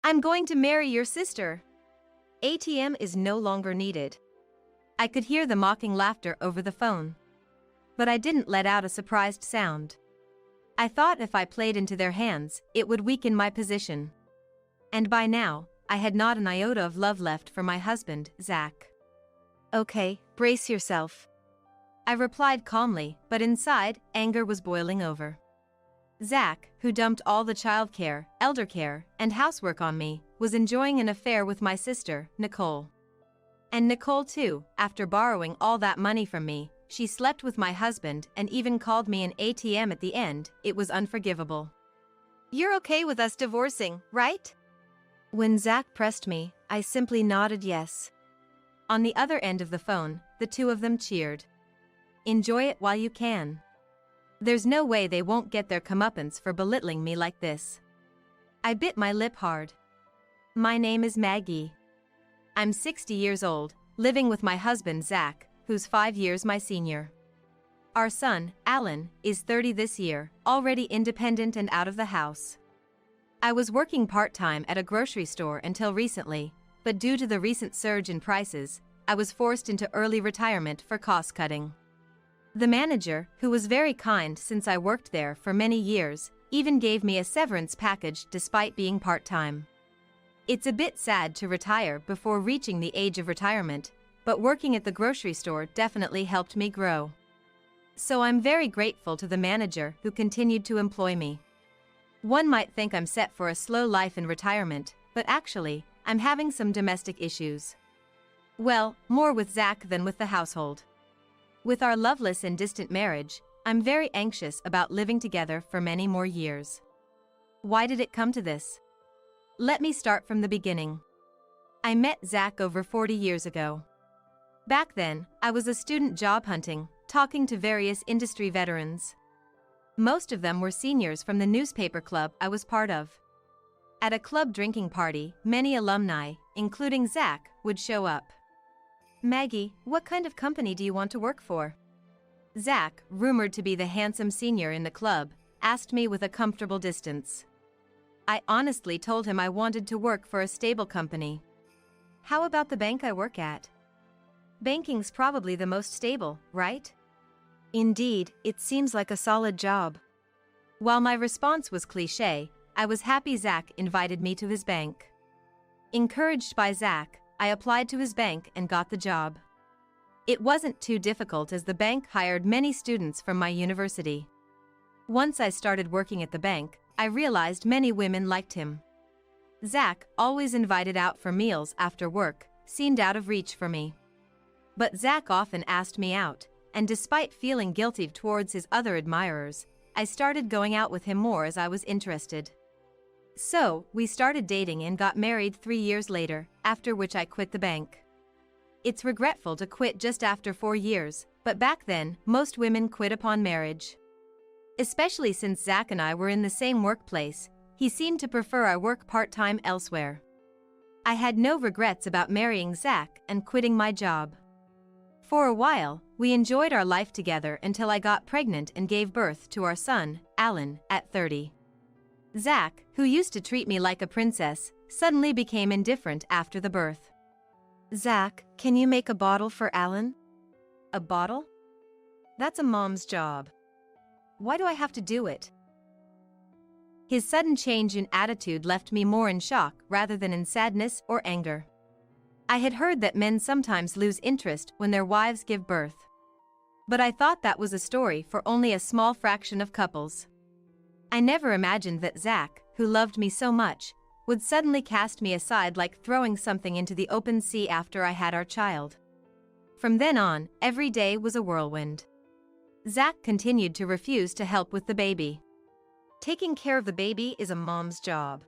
I'm going to marry your sister. ATM is no longer needed. I could hear the mocking laughter over the phone. But I didn't let out a surprised sound. I thought if I played into their hands, it would weaken my position. And by now, I had not an iota of love left for my husband, Zach. Okay, brace yourself. I replied calmly, but inside, anger was boiling over. Zach, who dumped all the childcare, elder care, and housework on me, was enjoying an affair with my sister, Nicole. And Nicole too, after borrowing all that money from me, she slept with my husband and even called me an ATM at the end. It was unforgivable. You're okay with us divorcing, right? When Zach pressed me, I simply nodded yes. On the other end of the phone, the two of them cheered. Enjoy it while you can. There's no way they won't get their comeuppance for belittling me like this. I bit my lip hard. My name is Maggie. I'm 60 years old, living with my husband Zach, who's 5 years my senior. Our son, Alan, is 30 this year, already independent and out of the house. I was working part-time at a grocery store until recently, but due to the recent surge in prices, I was forced into early retirement for cost-cutting. The manager, who was very kind since I worked there for many years, even gave me a severance package despite being part-time. It's a bit sad to retire before reaching the age of retirement, but working at the grocery store definitely helped me grow. So I'm very grateful to the manager who continued to employ me. One might think I'm set for a slow life in retirement, but actually, I'm having some domestic issues. Well, more with Zach than with the household. With our loveless and distant marriage, I'm very anxious about living together for many more years. Why did it come to this? Let me start from the beginning. I met Zach over 40 years ago. Back then, I was a student job hunting, talking to various industry veterans. Most of them were seniors from the newspaper club I was part of. At a club drinking party, many alumni, including Zach, would show up. Maggie, what kind of company do you want to work for? Zach, rumored to be the handsome senior in the club, asked me with a comfortable distance. I honestly told him I wanted to work for a stable company. How about the bank I work at? Banking's probably the most stable, right? Indeed, it seems like a solid job. While my response was cliché, I was happy Zach invited me to his bank. Encouraged by Zach, I applied to his bank and got the job. It wasn't too difficult as the bank hired many students from my university. Once I started working at the bank, I realized many women liked him. Zach, always invited out for meals after work, seemed out of reach for me. But Zach often asked me out, and despite feeling guilty towards his other admirers, I started going out with him more as I was interested. So, we started dating and got married 3 years later, after which I quit the bank. It's regretful to quit just after 4 years, but back then, most women quit upon marriage. Especially since Zach and I were in the same workplace, he seemed to prefer I work part-time elsewhere. I had no regrets about marrying Zach and quitting my job. For a while, we enjoyed our life together until I got pregnant and gave birth to our son, Alan, at 30. Zach, who used to treat me like a princess, suddenly became indifferent after the birth. Zach, can you make a bottle for Alan? A bottle? That's a mom's job. Why do I have to do it? His sudden change in attitude left me more in shock rather than in sadness or anger. I had heard that men sometimes lose interest when their wives give birth. But I thought that was a story for only a small fraction of couples. I never imagined that Zach, who loved me so much, would suddenly cast me aside like throwing something into the open sea after I had our child. From then on, every day was a whirlwind. Zach continued to refuse to help with the baby. Taking care of the baby is a mom's job.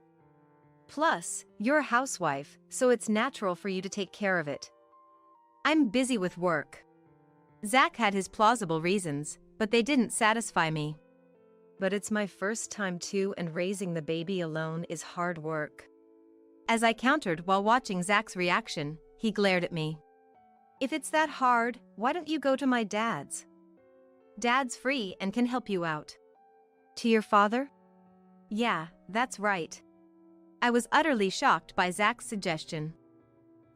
Plus, you're a housewife, so it's natural for you to take care of it. I'm busy with work. Zach had his plausible reasons, but they didn't satisfy me. But it's my first time too, and raising the baby alone is hard work. As I countered while watching Zach's reaction, he glared at me. If it's that hard, why don't you go to my dad's? Dad's free and can help you out. To your father? Yeah, that's right. I was utterly shocked by Zach's suggestion.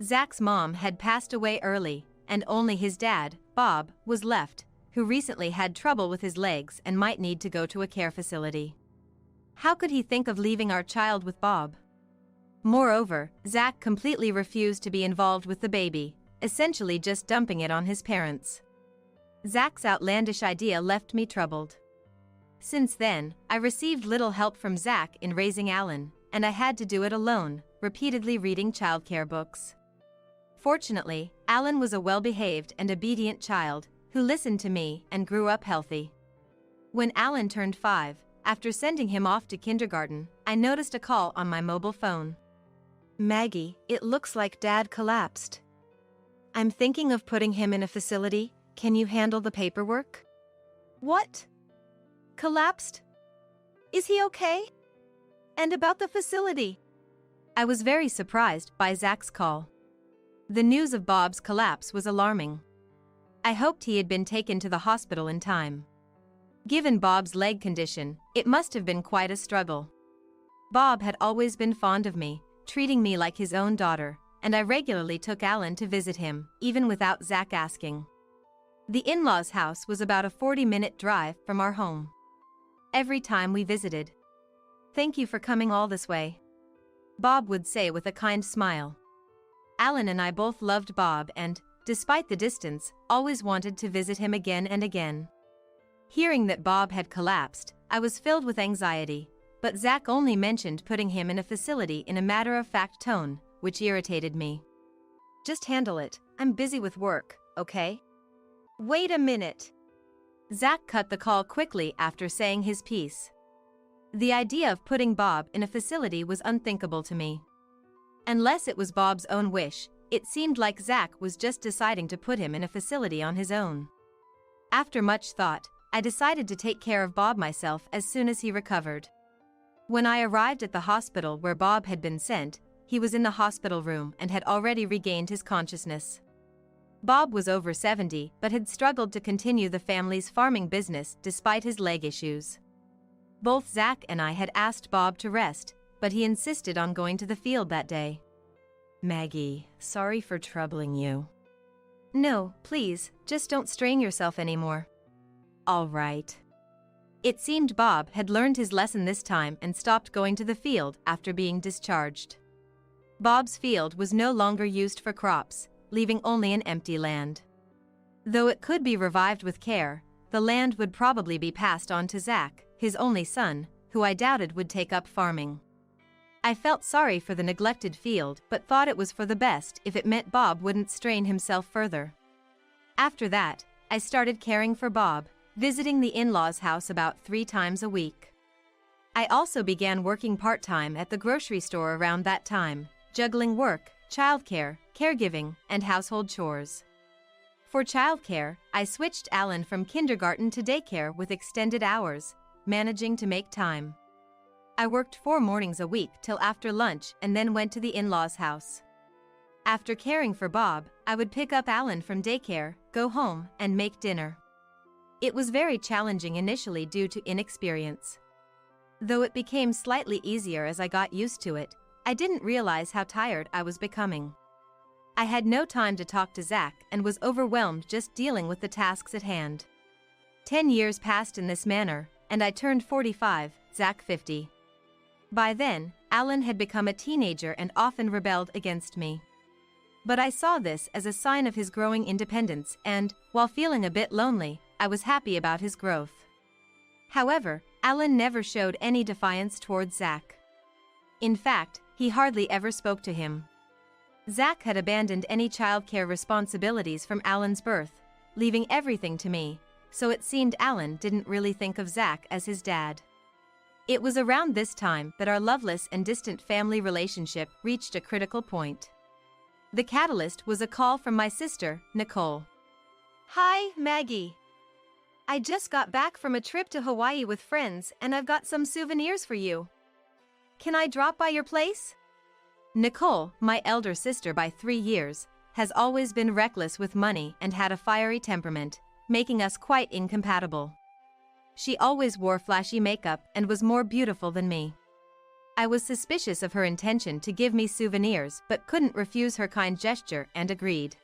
Zach's mom had passed away early, and only his dad, Bob, was left, who recently had trouble with his legs and might need to go to a care facility. How could he think of leaving our child with Bob? Moreover, Zach completely refused to be involved with the baby, essentially just dumping it on his parents. Zach's outlandish idea left me troubled. Since then, I received little help from Zach in raising Alan, and I had to do it alone, repeatedly reading childcare books. Fortunately, Alan was a well-behaved and obedient child who listened to me and grew up healthy. When Alan turned 5, after sending him off to kindergarten, I noticed a call on my mobile phone. "Maggie, it looks like Dad collapsed. I'm thinking of putting him in a facility. Can you handle the paperwork?" "What? Collapsed? Is he okay? And about the facility?" I was very surprised by Zach's call. The news of Bob's collapse was alarming. I hoped he had been taken to the hospital in time. Given Bob's leg condition, it must have been quite a struggle. Bob had always been fond of me, treating me like his own daughter, and I regularly took Alan to visit him, even without Zach asking. The in-laws' house was about a 40-minute drive from our home. Every time we visited, "Thank you for coming all this way," Bob would say with a kind smile. Alan and I both loved Bob and, despite the distance, always wanted to visit him again and again. Hearing that Bob had collapsed, I was filled with anxiety, but Zach only mentioned putting him in a facility in a matter-of-fact tone, which irritated me. "Just handle it, I'm busy with work, okay?" "Wait a minute." Zach cut the call quickly after saying his piece. The idea of putting Bob in a facility was unthinkable to me. Unless it was Bob's own wish, it seemed like Zach was just deciding to put him in a facility on his own. After much thought, I decided to take care of Bob myself as soon as he recovered. When I arrived at the hospital where Bob had been sent, he was in the hospital room and had already regained his consciousness. Bob was over 70 but had struggled to continue the family's farming business despite his leg issues. Both Zach and I had asked Bob to rest, but he insisted on going to the field that day. "Maggie, sorry for troubling you." "No, please, just don't strain yourself anymore." "All right." It seemed Bob had learned his lesson this time and stopped going to the field after being discharged. Bob's field was no longer used for crops, leaving only an empty land. Though it could be revived with care, the land would probably be passed on to Zach, his only son, who I doubted would take up farming. I felt sorry for the neglected field but thought it was for the best if it meant Bob wouldn't strain himself further. After that, I started caring for Bob, visiting the in-laws' house about 3 times a week. I also began working part-time at the grocery store around that time, juggling work, childcare, caregiving, and household chores. For childcare, I switched Alan from kindergarten to daycare with extended hours, managing to make time. I worked 4 mornings a week till after lunch and then went to the in-laws' house. After caring for Bob, I would pick up Alan from daycare, go home, and make dinner. It was very challenging initially due to inexperience. Though it became slightly easier as I got used to it, I didn't realize how tired I was becoming. I had no time to talk to Zach and was overwhelmed just dealing with the tasks at hand. 10 years passed in this manner, and I turned 45, Zach 50. By then, Alan had become a teenager and often rebelled against me. But I saw this as a sign of his growing independence and, while feeling a bit lonely, I was happy about his growth. However, Alan never showed any defiance towards Zach. In fact, he hardly ever spoke to him. Zach had abandoned any childcare responsibilities from Alan's birth, leaving everything to me, so it seemed Alan didn't really think of Zach as his dad. It was around this time that our loveless and distant family relationship reached a critical point. The catalyst was a call from my sister, Nicole. "Hi, Maggie. I just got back from a trip to Hawaii with friends and I've got some souvenirs for you. Can I drop by your place?" Nicole, my elder sister by 3 years, has always been reckless with money and had a fiery temperament, making us quite incompatible. She always wore flashy makeup and was more beautiful than me. I was suspicious of her intention to give me souvenirs but couldn't refuse her kind gesture and agreed.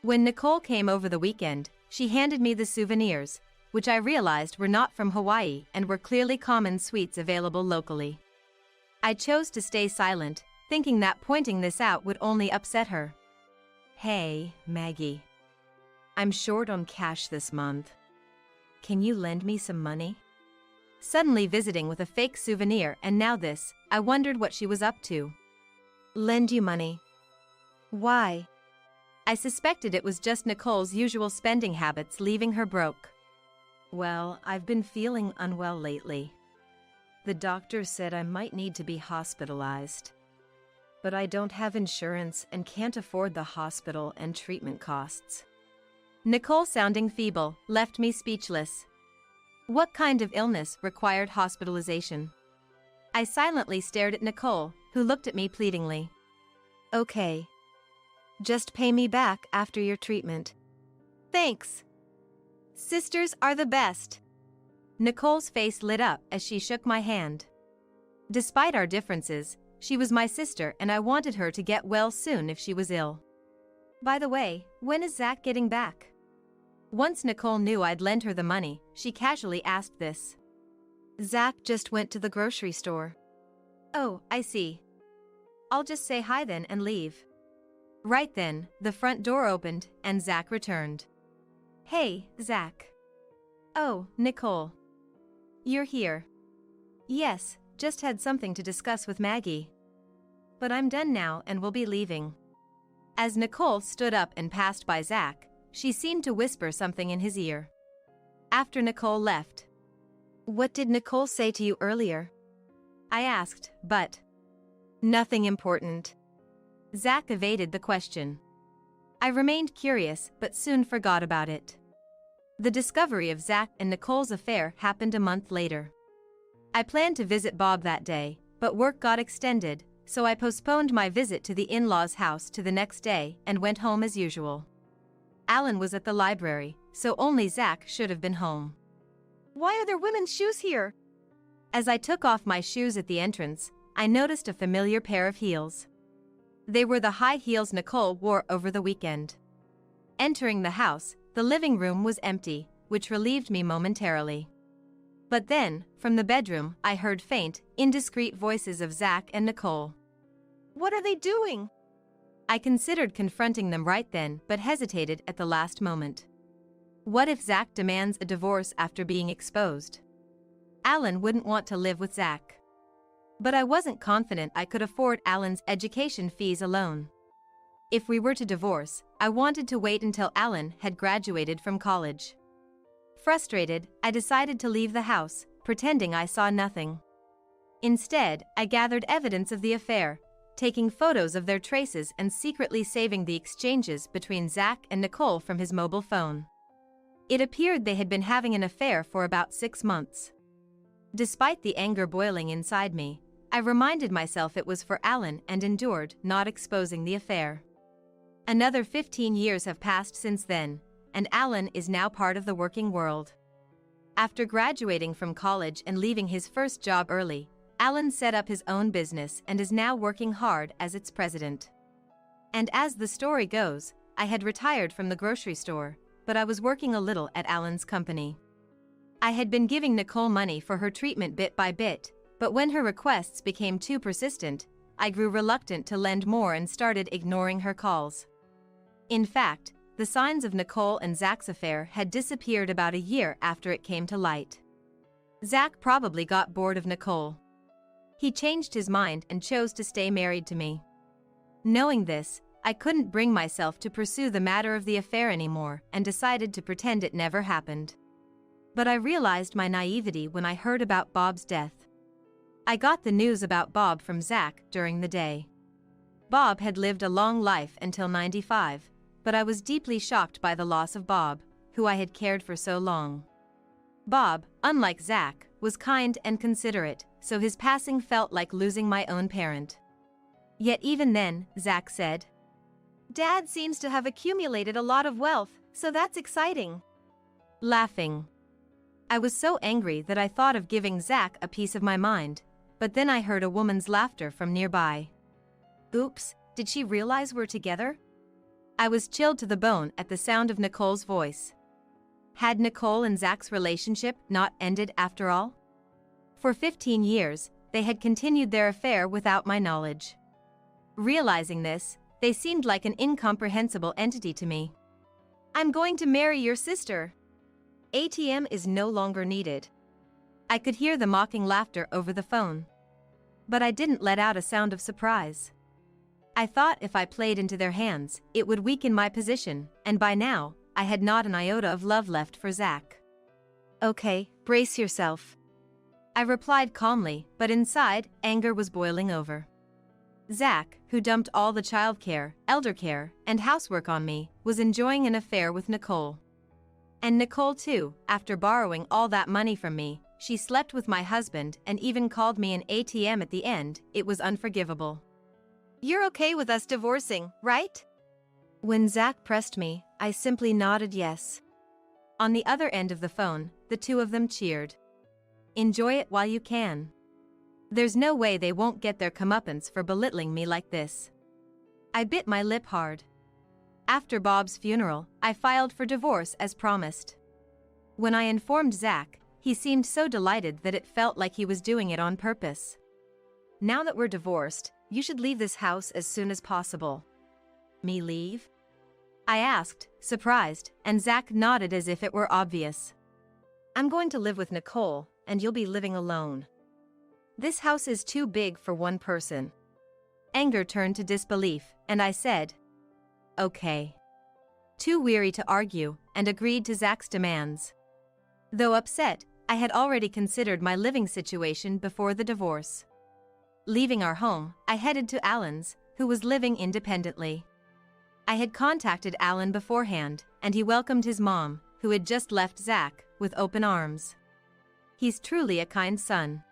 When Nicole came over the weekend, she handed me the souvenirs, which I realized were not from Hawaii and were clearly common sweets available locally. I chose to stay silent, thinking that pointing this out would only upset her. "Hey, Maggie. I'm short on cash this month. Can you lend me some money?" Suddenly visiting with a fake souvenir and now this, I wondered what she was up to. "Lend you money? Why?" I suspected it was just Nicole's usual spending habits leaving her broke. "Well, I've been feeling unwell lately. The doctor said I might need to be hospitalized. But I don't have insurance and can't afford the hospital and treatment costs." Nicole, sounding feeble, left me speechless. What kind of illness required hospitalization? I silently stared at Nicole, who looked at me pleadingly. "Okay. Just pay me back after your treatment." "Thanks. Sisters are the best." Nicole's face lit up as she shook my hand. Despite our differences, she was my sister and I wanted her to get well soon if she was ill. "By the way, when is Zach getting back?" Once Nicole knew I'd lend her the money, she casually asked this. "Zach just went to the grocery store." "Oh, I see. I'll just say hi then and leave." Right then, the front door opened and Zach returned. "Hey, Zach." "Oh, Nicole. You're here." "Yes, just had something to discuss with Maggie. But I'm done now and will be leaving." As Nicole stood up and passed by Zach, she seemed to whisper something in his ear. After Nicole left, "What did Nicole say to you earlier?" I asked, but "Nothing important." Zach evaded the question. I remained curious but soon forgot about it. The discovery of Zach and Nicole's affair happened a month later. I planned to visit Bob that day, but work got extended, so I postponed my visit to the in-laws' house to the next day and went home as usual. Alan was at the library, so only Zach should have been home. "Why are there women's shoes here?" As I took off my shoes at the entrance, I noticed a familiar pair of heels. They were the high heels Nicole wore over the weekend. Entering the house, the living room was empty, which relieved me momentarily. But then, from the bedroom, I heard faint, indiscreet voices of Zach and Nicole. "What are they doing?" I considered confronting them right then but hesitated at the last moment. What if Zach demands a divorce after being exposed? Alan wouldn't want to live with Zach. But I wasn't confident I could afford Alan's education fees alone. If we were to divorce, I wanted to wait until Alan had graduated from college. Frustrated, I decided to leave the house, pretending I saw nothing. Instead, I gathered evidence of the affair, taking photos of their traces and secretly saving the exchanges between Zach and Nicole from his mobile phone. It appeared they had been having an affair for about 6 months. Despite the anger boiling inside me, I reminded myself it was for Alan and endured, not exposing the affair. Another 15 years have passed since then, and Alan is now part of the working world. After graduating from college and leaving his first job early, Alan set up his own business and is now working hard as its president. And as the story goes, I had retired from the grocery store, but I was working a little at Alan's company. I had been giving Nicole money for her treatment bit by bit, but when her requests became too persistent, I grew reluctant to lend more and started ignoring her calls. In fact, the signs of Nicole and Zach's affair had disappeared about a year after it came to light. Zach probably got bored of Nicole. He changed his mind and chose to stay married to me. Knowing this, I couldn't bring myself to pursue the matter of the affair anymore and decided to pretend it never happened. But I realized my naivety when I heard about Bob's death. I got the news about Bob from Zach during the day. Bob had lived a long life until 95, but I was deeply shocked by the loss of Bob, who I had cared for so long. Bob, unlike Zach, was kind and considerate, so his passing felt like losing my own parent. Yet even then, Zach said, "Dad seems to have accumulated a lot of wealth, so that's exciting." Laughing. I was so angry that I thought of giving Zach a piece of my mind, but then I heard a woman's laughter from nearby. Oops, did she realize we're together? I was chilled to the bone at the sound of Nicole's voice. Had Nicole and Zach's relationship not ended after all? For 15 years, they had continued their affair without my knowledge. Realizing this, they seemed like an incomprehensible entity to me. I'm going to marry your sister. ATM is no longer needed. I could hear the mocking laughter over the phone. But I didn't let out a sound of surprise. I thought if I played into their hands, it would weaken my position, and by now, I had not an iota of love left for Zach. Okay, brace yourself. I replied calmly, but inside, anger was boiling over. Zach, who dumped all the childcare, elder care, and housework on me, was enjoying an affair with Nicole. And Nicole too, after borrowing all that money from me, she slept with my husband and even called me an ATM at the end. It was unforgivable. You're okay with us divorcing, right? When Zach pressed me, I simply nodded yes. On the other end of the phone, the two of them cheered. Enjoy it while you can. There's no way they won't get their comeuppance for belittling me like this. I bit my lip hard. After Bob's funeral, I filed for divorce as promised. When I informed Zach, he seemed so delighted that it felt like he was doing it on purpose. Now that we're divorced, you should leave this house as soon as possible. Me leave? I asked, surprised, and Zach nodded as if it were obvious. I'm going to live with Nicole, and you'll be living alone. This house is too big for one person. Anger turned to disbelief, and I said, okay. Too weary to argue, and agreed to Zach's demands. Though upset, I had already considered my living situation before the divorce. Leaving our home, I headed to Alan's, who was living independently. I had contacted Alan beforehand, and he welcomed his mom, who had just left Zach, with open arms. He's truly a kind son.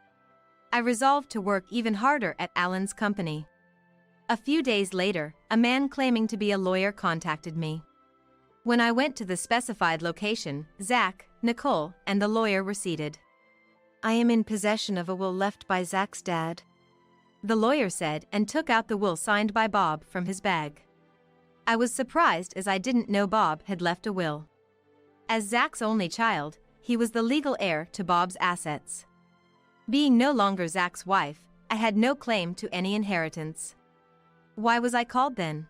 I resolved to work even harder at Alan's company. A few days later, a man claiming to be a lawyer contacted me. When I went to the specified location, Zach, Nicole, and the lawyer were seated. I am in possession of a will left by Zach's dad, the lawyer said, and took out the will signed by Bob from his bag. I was surprised as I didn't know Bob had left a will. As Zach's only child, he was the legal heir to Bob's assets. Being no longer Zach's wife, I had no claim to any inheritance. Why was I called then?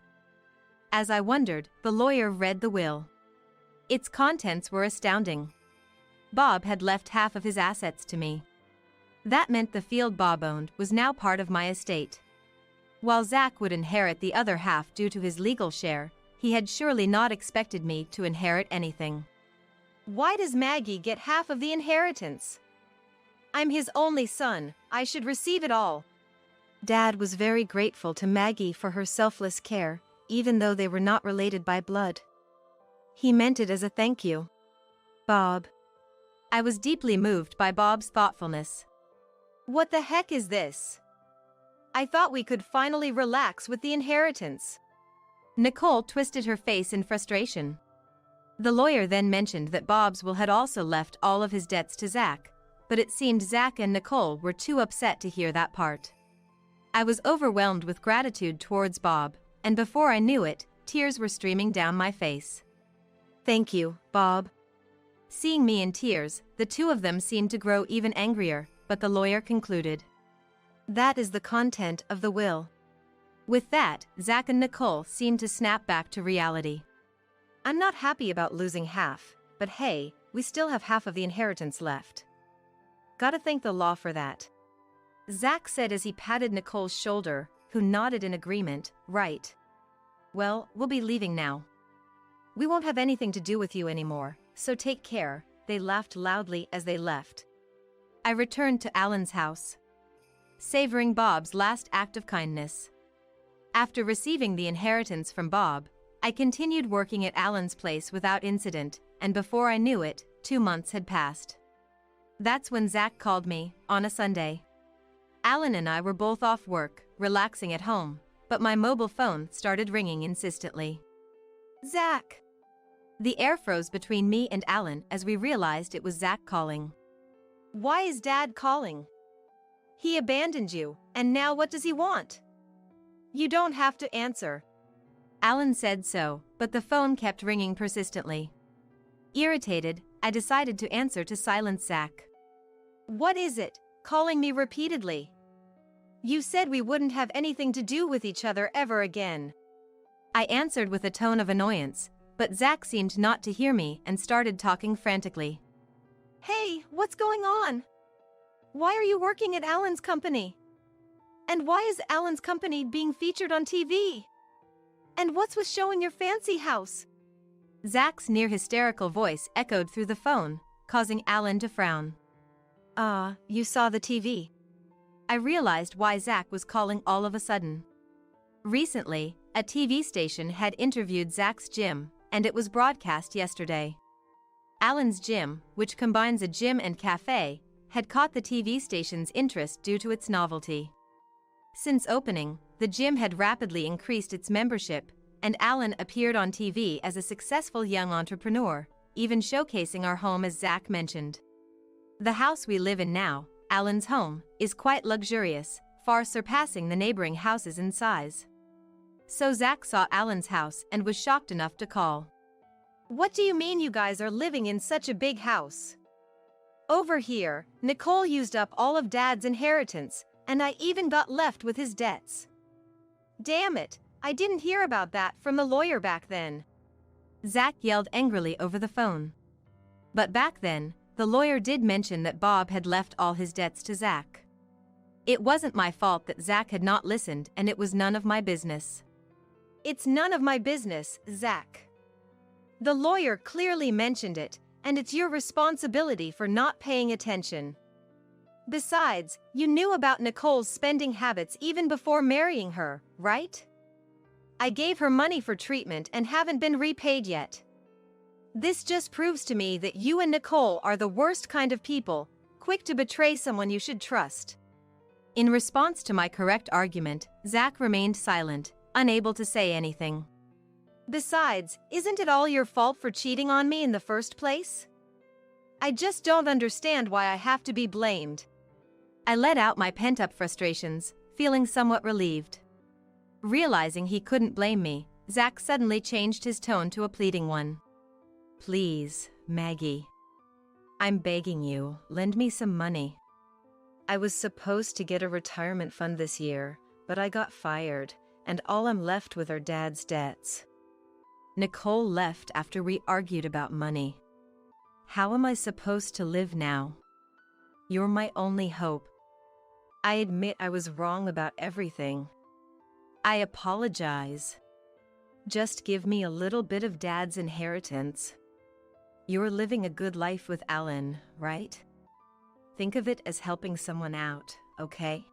As I wondered, the lawyer read the will. Its contents were astounding. Bob had left half of his assets to me. That meant the field Bob owned was now part of my estate. While Zach would inherit the other half due to his legal share, he had surely not expected me to inherit anything. Why does Maggie get half of the inheritance? I'm his only son, I should receive it all. Dad was very grateful to Maggie for her selfless care, even though they were not related by blood. He meant it as a thank you. Bob. I was deeply moved by Bob's thoughtfulness. What the heck is this? I thought we could finally relax with the inheritance. Nicole twisted her face in frustration. The lawyer then mentioned that Bob's will had also left all of his debts to Zach, but it seemed Zach and Nicole were too upset to hear that part. I was overwhelmed with gratitude towards Bob, and before I knew it, tears were streaming down my face. Thank you, Bob. Seeing me in tears, the two of them seemed to grow even angrier, but the lawyer concluded. That is the content of the will. With that, Zach and Nicole seemed to snap back to reality. I'm not happy about losing half, but hey, we still have half of the inheritance left. Gotta thank the law for that. Zach said as he patted Nicole's shoulder, who nodded in agreement, right. Well, we'll be leaving now. We won't have anything to do with you anymore, so take care. They laughed loudly as they left. I returned to Alan's house, savoring Bob's last act of kindness. After receiving the inheritance from Bob, I continued working at Alan's place without incident, and before I knew it, 2 months had passed. That's when Zach called me, on a Sunday. Alan and I were both off work, relaxing at home, but my mobile phone started ringing insistently. Zach! The air froze between me and Alan as we realized it was Zach calling. Why is Dad calling? He abandoned you, and now what does he want? You don't have to answer. Alan said so, but the phone kept ringing persistently. Irritated, I decided to answer to silence Zach. What is it, calling me repeatedly? You said we wouldn't have anything to do with each other ever again. I answered with a tone of annoyance, but Zach seemed not to hear me and started talking frantically. Hey, what's going on? Why are you working at Alan's company? And why is Alan's company being featured on TV? And what's with showing your fancy house? Zach's near-hysterical voice echoed through the phone, causing Alan to frown. You saw the TV. I realized why Zach was calling all of a sudden. Recently, a TV station had interviewed Zach's gym, and it was broadcast yesterday. Alan's gym, which combines a gym and cafe, had caught the TV station's interest due to its novelty. Since opening, the gym had rapidly increased its membership, and Alan appeared on TV as a successful young entrepreneur, even showcasing our home as Zach mentioned. The house we live in now, Alan's home, is quite luxurious, far surpassing the neighboring houses in size. So Zach saw Alan's house and was shocked enough to call. What do you mean you guys are living in such a big house? Over here, Nicole used up all of Dad's inheritance, and I even got left with his debts. Damn it, I didn't hear about that from the lawyer back then. Zach yelled angrily over the phone. But back then, the lawyer did mention that Bob had left all his debts to Zach. It wasn't my fault that Zach had not listened, and it was none of my business. It's none of my business, Zach. The lawyer clearly mentioned it, and it's your responsibility for not paying attention. Besides, you knew about Nicole's spending habits even before marrying her, right? I gave her money for treatment and haven't been repaid yet. This just proves to me that you and Nicole are the worst kind of people, quick to betray someone you should trust. In response to my correct argument, Zach remained silent, unable to say anything. Besides, isn't it all your fault for cheating on me in the first place? I just don't understand why I have to be blamed. I let out my pent-up frustrations, feeling somewhat relieved. Realizing he couldn't blame me, Zach suddenly changed his tone to a pleading one. Please, Maggie. I'm begging you, lend me some money. I was supposed to get a retirement fund this year, but I got fired, and all I'm left with are Dad's debts. Nicole left after we argued about money. How am I supposed to live now? You're my only hope. I admit I was wrong about everything. I apologize. Just give me a little bit of Dad's inheritance. You're living a good life with Alan, right? Think of it as helping someone out, okay?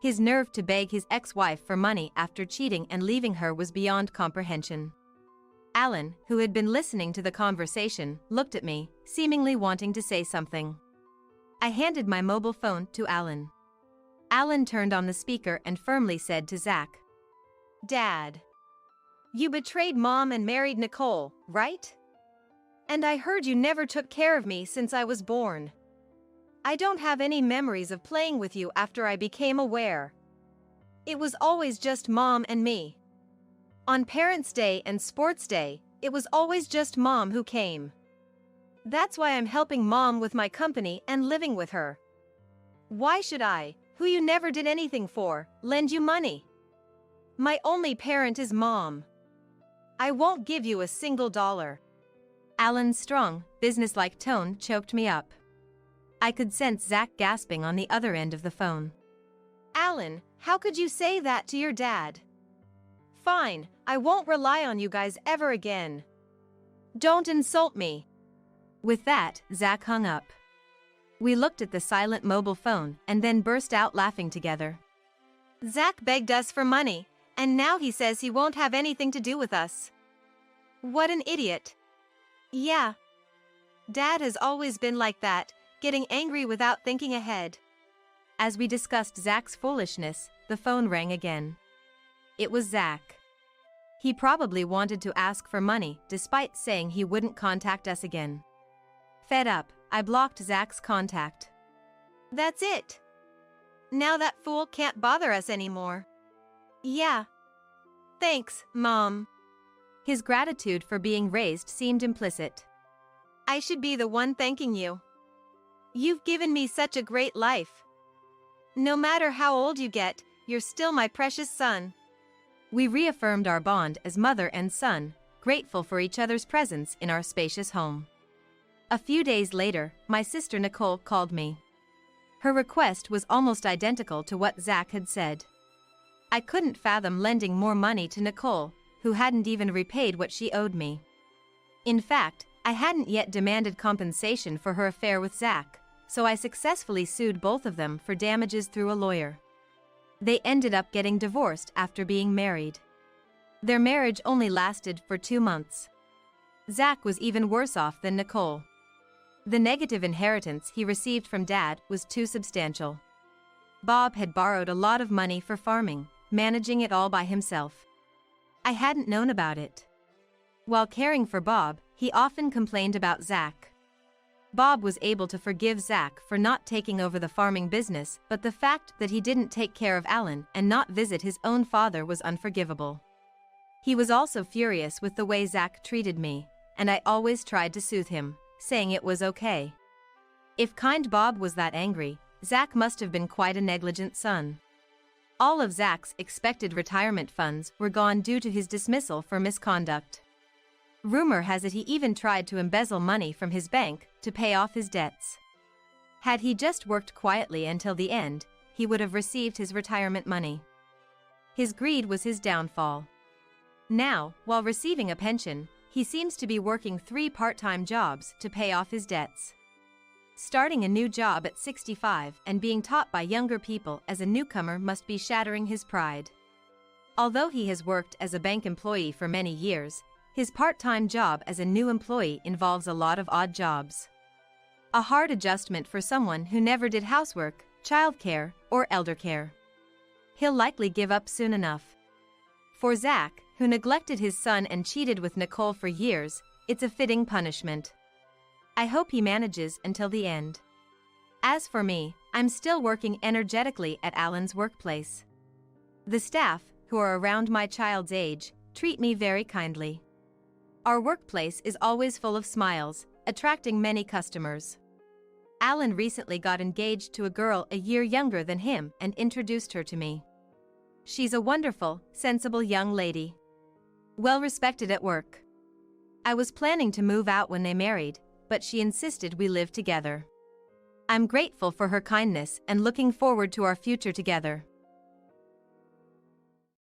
His nerve to beg his ex-wife for money after cheating and leaving her was beyond comprehension. Alan, who had been listening to the conversation, looked at me, seemingly wanting to say something. I handed my mobile phone to Alan. Alan turned on the speaker and firmly said to Zach, Dad, you betrayed Mom and married Nicole, right? And I heard you never took care of me since I was born. I don't have any memories of playing with you after I became aware. It was always just Mom and me. On Parents' Day and Sports Day, it was always just Mom who came. That's why I'm helping Mom with my company and living with her. Why should I, who you never did anything for, lend you money? My only parent is Mom. I won't give you a single dollar. Alan's strong, businesslike tone choked me up. I could sense Zach gasping on the other end of the phone. Alan, how could you say that to your dad? Fine, I won't rely on you guys ever again. Don't insult me. With that, Zach hung up. We looked at the silent mobile phone and then burst out laughing together. Zach begged us for money, and now he says he won't have anything to do with us. What an idiot. Yeah. Dad has always been like that, getting angry without thinking ahead. As we discussed Zach's foolishness, the phone rang again. It was Zach. He probably wanted to ask for money, despite saying he wouldn't contact us again. Fed up, I blocked Zach's contact. That's it. Now that fool can't bother us anymore. Yeah. Thanks, Mom. His gratitude for being raised seemed implicit. I should be the one thanking you. You've given me such a great life. No matter how old you get, you're still my precious son. We reaffirmed our bond as mother and son, grateful for each other's presence in our spacious home. A few days later, my sister Nicole called me. Her request was almost identical to what Zach had said. I couldn't fathom lending more money to Nicole, who hadn't even repaid what she owed me. In fact, I hadn't yet demanded compensation for her affair with Zach, so I successfully sued both of them for damages through a lawyer. They ended up getting divorced after being married. Their marriage only lasted for 2 months. Zach was even worse off than Nicole. The negative inheritance he received from Dad was too substantial. Bob had borrowed a lot of money for farming, managing it all by himself. I hadn't known about it. While caring for Bob, he often complained about Zach. Bob was able to forgive Zach for not taking over the farming business, but the fact that he didn't take care of Alan and not visit his own father was unforgivable. He was also furious with the way Zach treated me, and I always tried to soothe him, saying it was okay. If kind Bob was that angry, Zach must have been quite a negligent son. All of Zach's expected retirement funds were gone due to his dismissal for misconduct. Rumor has it he even tried to embezzle money from his bank to pay off his debts. Had he just worked quietly until the end, he would have received his retirement money. His greed was his downfall. Now, while receiving a pension, he seems to be working 3 part-time jobs to pay off his debts. Starting a new job at 65 and being taught by younger people as a newcomer must be shattering his pride. Although he has worked as a bank employee for many years, his part-time job as a new employee involves a lot of odd jobs. A hard adjustment for someone who never did housework, childcare, or elder care. He'll likely give up soon enough. For Zach, who neglected his son and cheated with Nicole for years, it's a fitting punishment. I hope he manages until the end. As for me, I'm still working energetically at Alan's workplace. The staff, who are around my child's age, treat me very kindly. Our workplace is always full of smiles, attracting many customers. Alan recently got engaged to a girl a year younger than him and introduced her to me. She's a wonderful, sensible young lady. Well respected at work. I was planning to move out when they married, but she insisted we live together. I'm grateful for her kindness and looking forward to our future together.